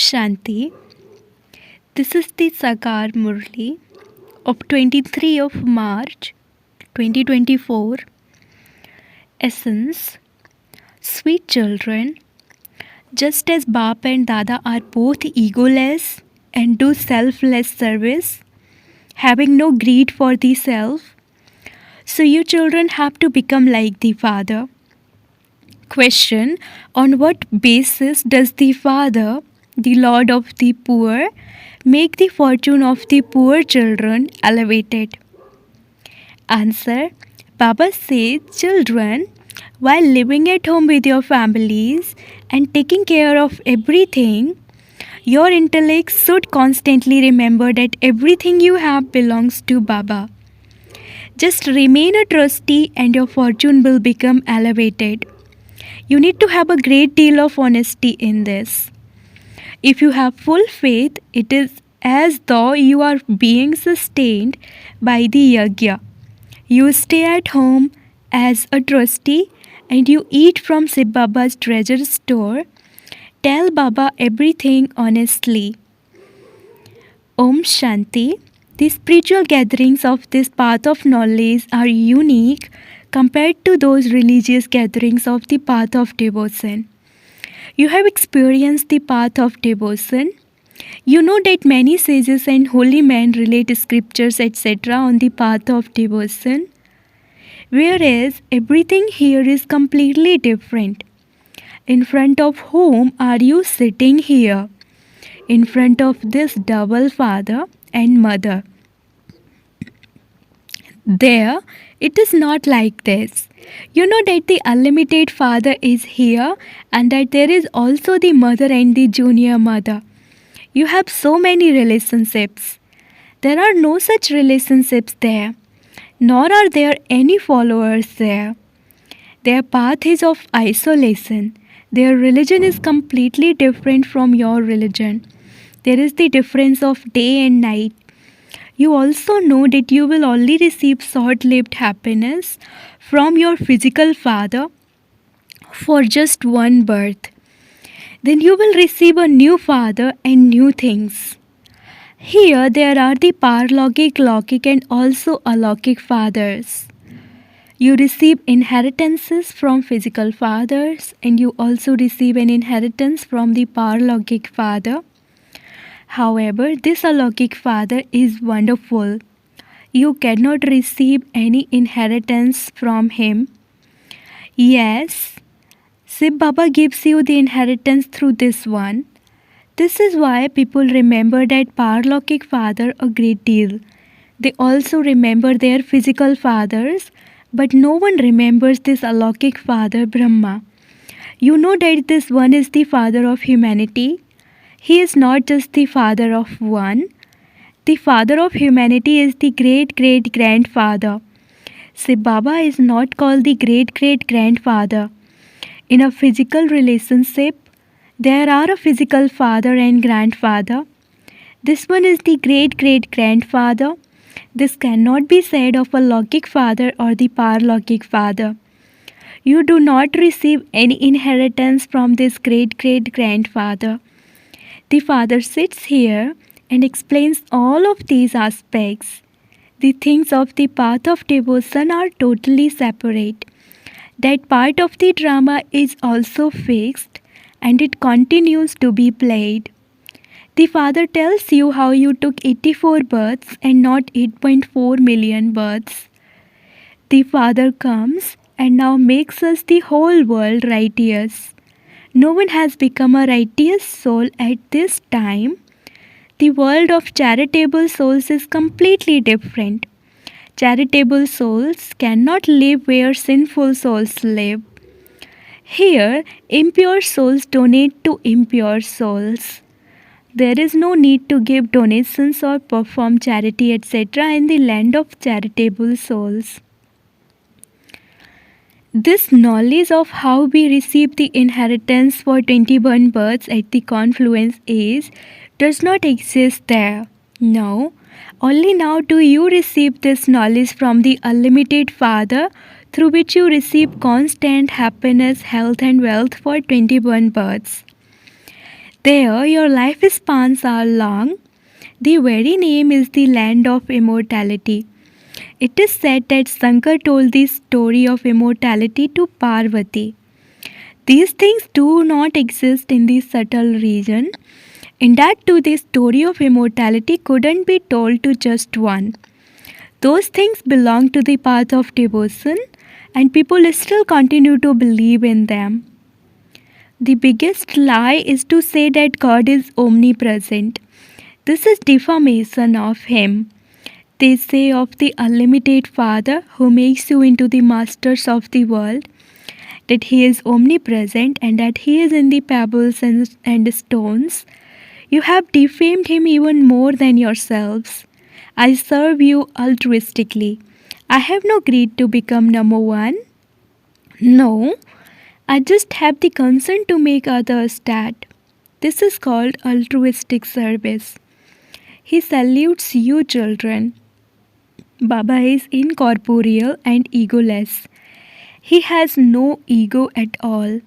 Shanti. This is the Sakar Murli of 23 of March 2024. Essence. Sweet children, just as Bap and Dada are both egoless and do selfless service, having no greed for the self, so you children have to become like the Father. Question: on what basis does the Father, the Lord of the poor, make the fortune of the poor children elevated? Answer: Baba says, children, while living at home with your families and taking care of everything, your intellect should constantly remember that everything you have belongs to Baba. Just remain a trustee and your fortune will become elevated. You need to have a great deal of honesty in this. If you have full faith, it is as though you are being sustained by the yajna. You stay at home as a trustee and you eat from Shiv Baba's treasure store. Tell Baba everything honestly. Om Shanti. The spiritual gatherings of this path of knowledge are unique compared to those religious gatherings of the path of devotion. You have experienced the path of devotion. You know that many sages and holy men relate scriptures etc. on the path of devotion, whereas everything here is completely different. In front of whom are you sitting here? In front of this double father and mother. There, it is not like this. You know that the unlimited father is here and that there is also the mother and the junior mother. You have so many relationships. There are no such relationships there, nor are there any followers there. Their path is of isolation. Their religion is completely different from your religion. There is the difference of day and night. You also know that you will only receive short-lived happiness from your physical father for just one birth. Then you will receive a new father and new things. Here there are the paralaukic, laukic and also alaukic fathers. You receive inheritances from physical fathers and you also receive an inheritance from the paralaukic father. However, this alaukic father is wonderful. You cannot receive any inheritance from him. Yes, Shiv Baba gives you the inheritance through this one. This is why people remember that paralaukic father a great deal. They also remember their physical fathers, but no one remembers this alaukic father Brahma. You know that this one is the father of humanity. He is not just the father of one. The father of humanity is the great-great-grandfather. Shiv Baba is not called the great-great-grandfather. In a physical relationship, there are a physical father and grandfather. This one is the great-great-grandfather. This cannot be said of a laukic father or the paralaukic father. You do not receive any inheritance from this great-great-grandfather. The Father sits here and explains all of these aspects. The things of the path of devotion are totally separate. That part of the drama is also fixed and it continues to be played. The Father tells you how you took 84 births and not 8.4 million births. The Father comes and now makes us the whole world righteous. No one has become a righteous soul at this time. The world of charitable souls is completely different. Charitable souls cannot live where sinful souls live. Here, impure souls donate to impure souls. There is no need to give donations or perform charity etc. in the land of charitable souls. This knowledge of how we receive the inheritance for 21 births at the confluence age does not exist there. No, only now do you receive this knowledge from the unlimited Father through which you receive constant happiness, health and wealth for 21 births. There, your lifespans are long. The very name is the land of immortality. It is said that Shankar told the story of immortality to Parvati. These things do not exist in the subtle region. In that too, the story of immortality couldn't be told to just one. Those things belong to the path of devotion, and people still continue to believe in them. The biggest lie is to say that God is omnipresent. This is defamation of Him. They say of the unlimited Father who makes you into the masters of the world that He is omnipresent and that He is in the pebbles and stones. You have defamed Him even more than yourselves. I serve you altruistically. I have no greed to become number one. No, I just have the concern to make others that. This is called altruistic service. He salutes you, children. Baba is incorporeal and egoless. He has no ego at all.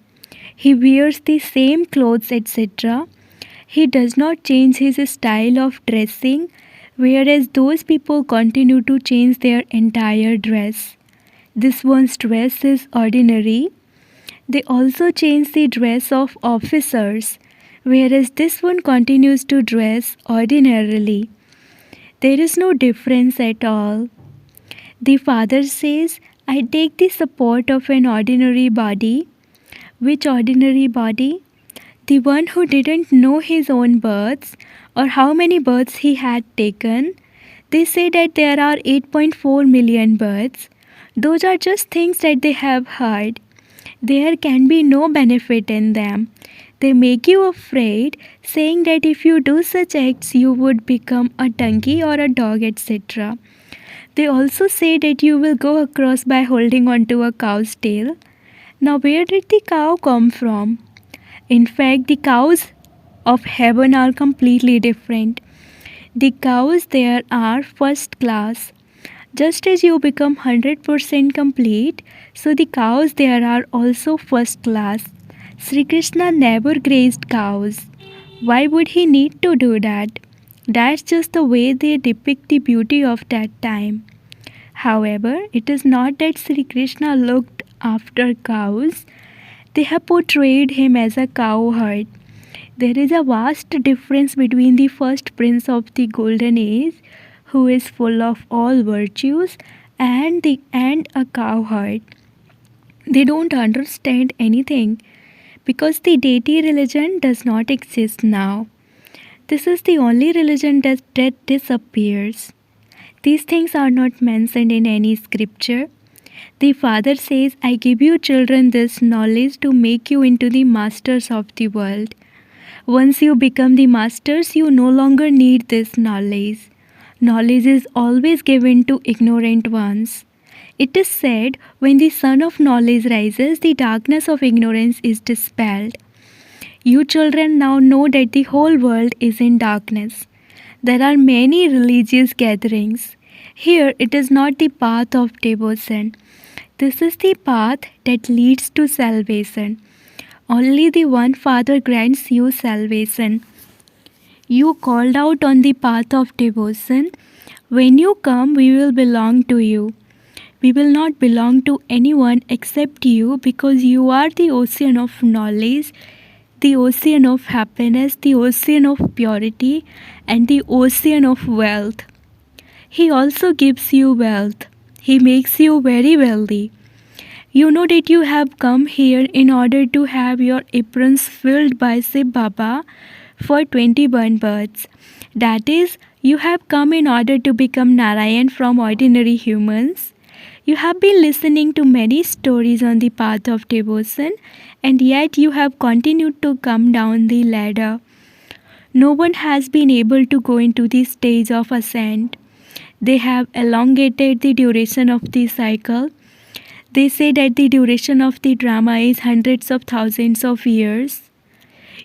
He wears the same clothes, etc. He does not change his style of dressing, whereas those people continue to change their entire dress. This one's dress is ordinary. They also change the dress of officers, whereas this one continues to dress ordinarily. There is no difference at all. The Father says, I take the support of an ordinary body. Which ordinary body? The one who didn't know his own births or how many births he had taken. They say that there are 8.4 million births. Those are just things that they have heard. There can be no benefit in them. They make you afraid, saying that if you do such acts, you would become a donkey or a dog, etc. They also say that you will go across by holding onto a cow's tail. Now, where did the cow come from? In fact, the cows of heaven are completely different. The cows there are first class. Just as you become 100% complete, so the cows there are also first class. Sri Krishna never grazed cows. Why would he need to do that? That's just the way they depict the beauty of that time. However, it is not that Sri Krishna looked after cows. They have portrayed him as a cowherd. There is a vast difference between the first prince of the golden age, who is full of all virtues, and a cowherd. They don't understand anything because the deity religion does not exist now. This is the only religion that disappears. These things are not mentioned in any scripture. The Father says, I give you children this knowledge to make you into the masters of the world. Once you become the masters, you no longer need this knowledge. Knowledge is always given to ignorant ones. It is said, when the sun of knowledge rises, the darkness of ignorance is dispelled. You children now know that the whole world is in darkness. There are many religious gatherings. Here it is not the path of devotion. This is the path that leads to salvation. Only the one Father grants you salvation. You called out on the path of devotion. When you come, we will belong to you. We will not belong to anyone except you because you are the ocean of knowledge, the ocean of happiness, the ocean of purity, and the ocean of wealth. He also gives you wealth. He makes you very wealthy. You know that you have come here in order to have your aprons filled by Shiv Baba for 21 births. That is, you have come in order to become Narayan from ordinary humans. You have been listening to many stories on the path of devotion, and yet you have continued to come down the ladder. No one has been able to go into the stage of ascent. They have elongated the duration of the cycle. They say that the duration of the drama is hundreds of thousands of years.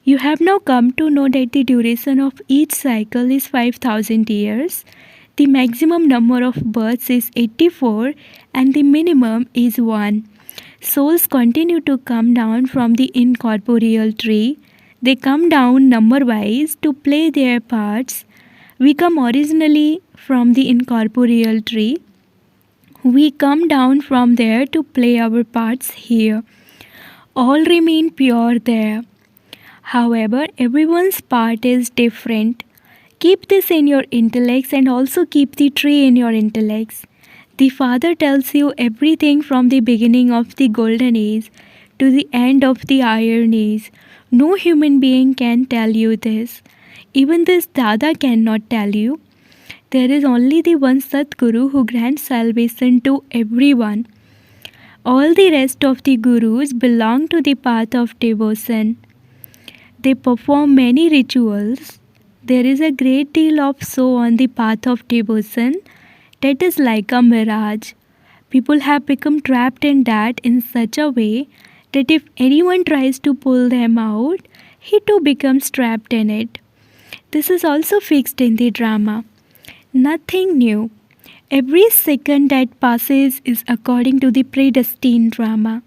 You have now come to know that the duration of each cycle is 5,000 years. The maximum number of births is 84 and the minimum is 1. Souls continue to come down from the incorporeal tree. They come down number wise to play their parts. We come originally from the incorporeal tree. We come down from there to play our parts here. All remain pure there. However, everyone's part is different. Keep this in your intellects and also keep the tree in your intellects. The Father tells you everything from the beginning of the golden age to the end of the iron age. No human being can tell you this. Even this Dada cannot tell you. There is only the one Satguru who grants salvation to everyone. All the rest of the Gurus belong to the path of devotion. They perform many rituals. There is a great deal of show on the path of devotion that is like a mirage. People have become trapped in that in such a way that if anyone tries to pull them out, he too becomes trapped in it. This is also fixed in the drama. Nothing new. Every second that passes is according to the predestined drama.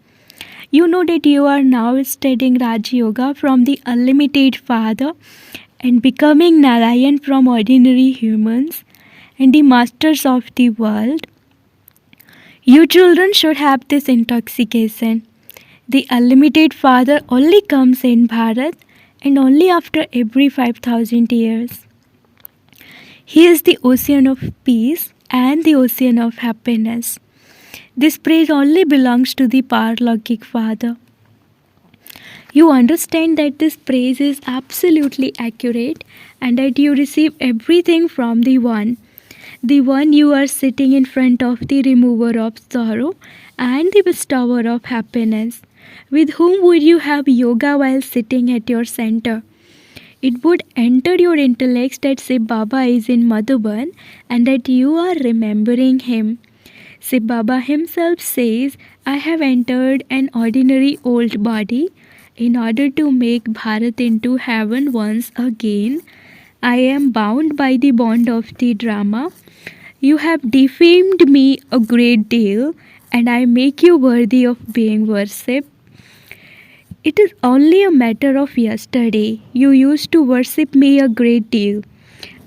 You know that you are now studying Raj Yoga from the unlimited Father and becoming Narayan from ordinary humans and the masters of the world. You children should have this intoxication. The unlimited Father only comes in Bharat and only after every 5,000 years. He is the ocean of peace and the ocean of happiness. This praise only belongs to the Paralaukic Father. You understand that this praise is absolutely accurate and that you receive everything from the One you are sitting in front of, the remover of sorrow and the bestower of happiness. With whom would you have yoga while sitting at your center? It would enter your intellects that Shiv Baba is in Madhuban and that you are remembering him. Shiv Baba himself says, I have entered an ordinary old body in order to make Bharat into heaven once again. I am bound by the bond of the drama. You have defamed me a great deal and I make you worthy of being worshipped. It is only a matter of yesterday. You used to worship me a great deal.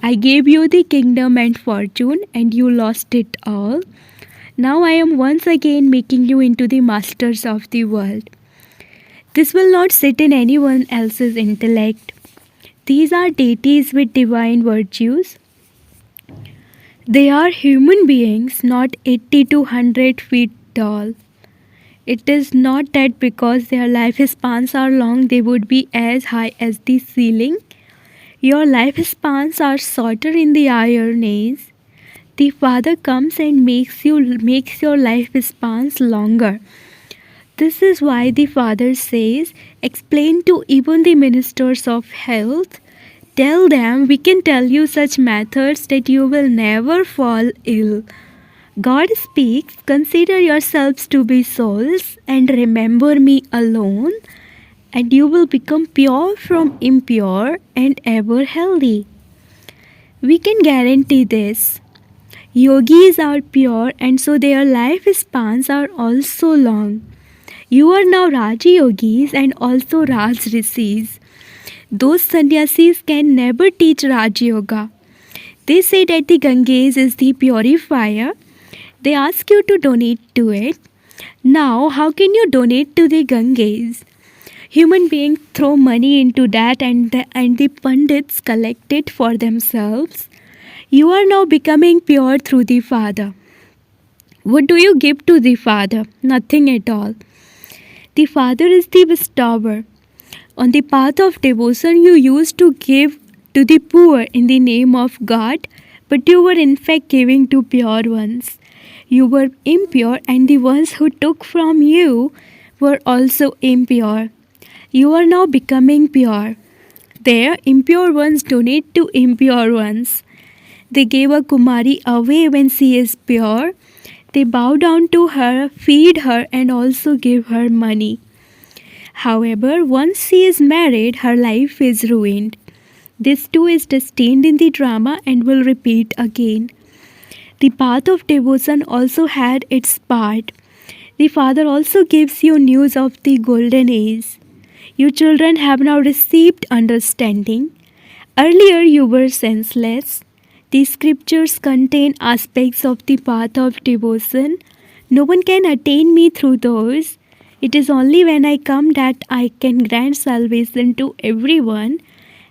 I gave you the kingdom and fortune and you lost it all. Now I am once again making you into the masters of the world. This will not sit in anyone else's intellect. These are deities with divine virtues. They are human beings, not 80 to 100 feet tall. It is not that because their lifespans are long, they would be as high as the ceiling. Your lifespans are shorter in the iron age. The Father comes and makes your lifespans longer. This is why the Father says, explain to even the ministers of health. Tell them we can tell you such methods that you will never fall ill. God speaks, consider yourselves to be souls and remember me alone, and you will become pure from impure and ever healthy. We can guarantee this. Yogis are pure and so their lifespans are also long. You are now Raja Yogis and also Raj Rishis. Those sannyasis can never teach Raj Yoga. They say that the Ganges is the purifier. They ask you to donate to it. Now, how can you donate to the Ganges? Human beings throw money into that and the Pandits collect it for themselves. You are now becoming pure through the Father. What do you give to the Father? Nothing at all. The Father is the bestower. On the path of devotion, you used to give to the poor in the name of God, but you were in fact giving to pure ones. You were impure and the ones who took from you were also impure. You are now becoming pure. There, impure ones donate to impure ones. They gave a Kumari away when she is pure. They bow down to her, feed her and also give her money. However, once she is married, her life is ruined. This too is destined in the drama and will repeat again. The path of devotion also had its part. The Father also gives you news of the golden age. You children have now received understanding. Earlier you were senseless. The scriptures contain aspects of the path of devotion. No one can attain me through those. It is only when I come that I can grant salvation to everyone,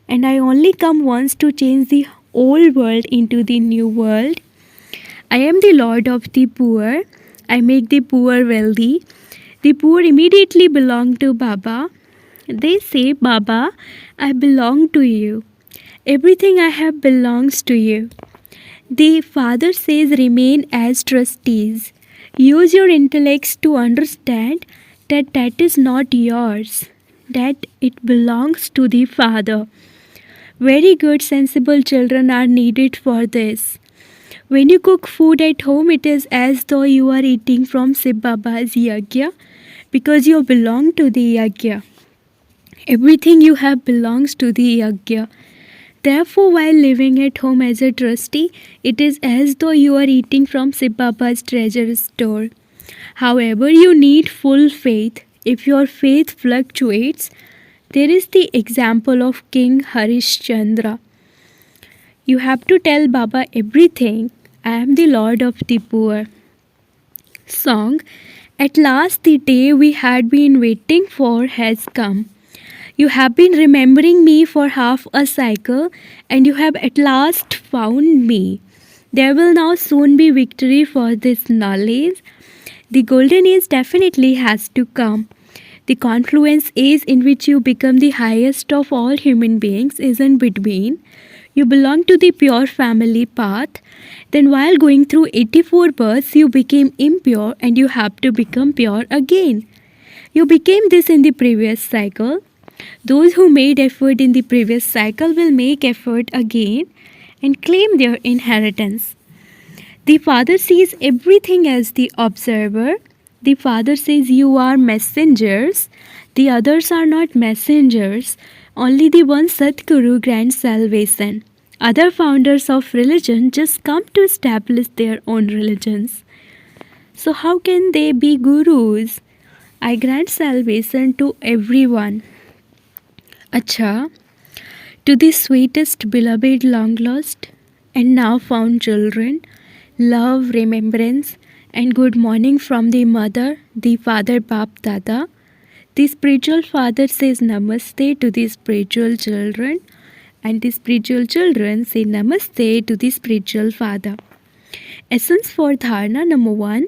and I only come once to change the old world into the new world. I am the Lord of the poor. I make the poor wealthy. The poor immediately belong to Baba. They say, Baba, I belong to you. Everything I have belongs to you. The Father says, remain as trustees. Use your intellects to understand that that is not yours, that it belongs to the Father. Very good, sensible children are needed for this. When you cook food at home, it is as though you are eating from Shiv Baba's yagya, because you belong to the yagya. Everything you have belongs to the yagya. Therefore, while living at home as a trustee, it is as though you are eating from Shiv Baba's treasure store. However, you need full faith. If your faith fluctuates, there is the example of King Harishchandra. You have to tell Baba everything. I am the Lord of the poor. Song. At last the day we had been waiting for has come. You have been remembering me for half a cycle, and you have at last found me. There will now soon be victory for this knowledge. The golden age definitely has to come. The confluence age in which you become the highest of all human beings is in between. You belong to the pure family path. Then while going through 84 births, you became impure and you have to become pure again. You became this in the previous cycle. Those who made effort in the previous cycle will make effort again and claim their inheritance. The Father sees everything as the observer. The Father says you are messengers. The others are not messengers. Only the one Sadguru grants salvation. Other founders of religion just come to establish their own religions. So how can they be gurus? I grant salvation to everyone. Acha, to the sweetest beloved long lost and now found children, love, remembrance, and good morning from the mother, the father Bap Dada. The spiritual father says namaste to the spiritual children, and the spiritual children say namaste to the spiritual father. Essence for dharana number 1.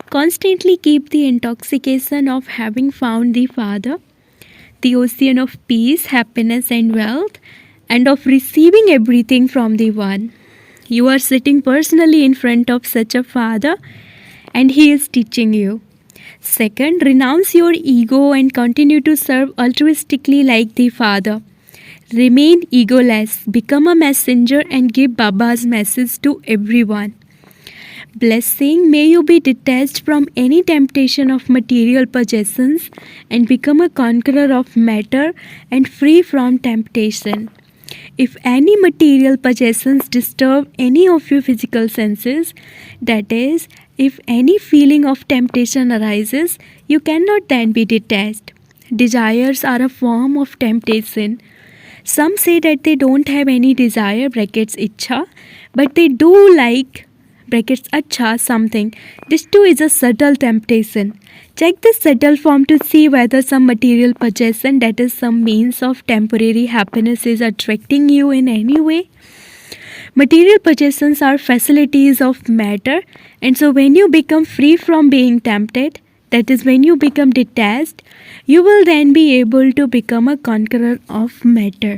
Constantly keep the intoxication of having found the Father, the ocean of peace, happiness and wealth, and of receiving everything from the One. You are sitting personally in front of such a Father, and He is teaching you. Second, renounce your ego and continue to serve altruistically like the Father. Remain egoless, become a messenger and give Baba's message to everyone. Blessing, may you be detached from any temptation of material possessions and become a conqueror of matter and free from temptation. If any material possessions disturb any of your physical senses, that is, if any feeling of temptation arises, you cannot then be detached. Desires are a form of temptation. Some say that they don't have any desire, brackets ichha, but they do like brackets acha something. This too is a subtle temptation. Check this subtle form to see whether some material possession, that is some means of temporary happiness, is attracting you in any way. Material possessions are facilities of matter, and so when you become free from being tempted, that is when you become detached, you will then be able to become a conqueror of matter.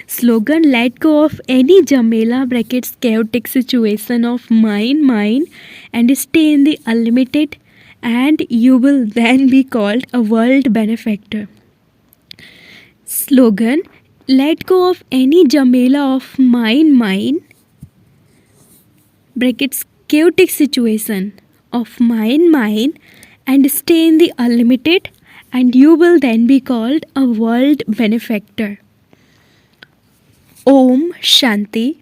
Slogan, let go of any jamela brackets chaotic situation of mind and stay in the unlimited, and you will then be called a world benefactor. Slogan, let go of any jamela of mind brackets chaotic situation of mind and stay in the unlimited, and you will then be called a world benefactor. Om Shanti.